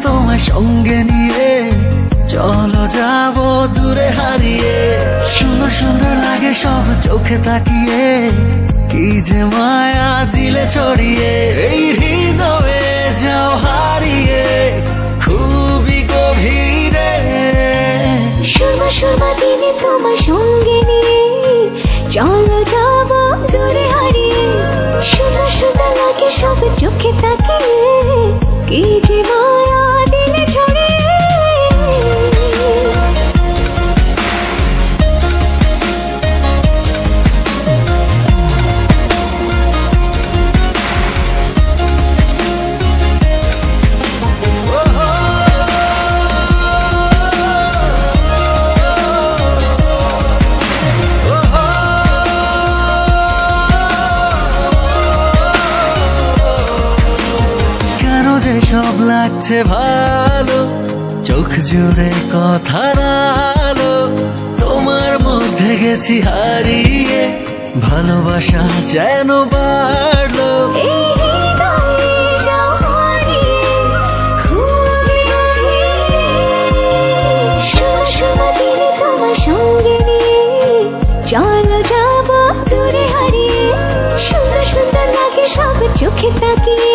তোমার সঙ্গে নিয়ে চলো যাব দূরে হারিয়ে। সুন্দর সুন্দর লাগে সব চোখে তাকিয়ে, কি যে মায়া দিলে ছড়িয়ে। এই হৃদয়ে যাও হারিয়ে খুবই গভীরে। সুরমা সুরমা দিনে তোমার সঙ্গে নিয়ে চলো যাব দূরে হারিয়ে। সুন্দর সুন্দর লাগে সব চোখে তাকিয়ে, কি যে মায়া দিলে ছড়িয়ে। যে সব লাগছে ভালো, চোখ জুড়ে কথার আলো, তোমার মধ্যে গেছি হারিয়ে, ভালোবাসা যেন বাড়লো। চলো যাব দূরে হারিয়ে। সুন্দর সুন্দর লাগে সব চোখে তাকিয়ে,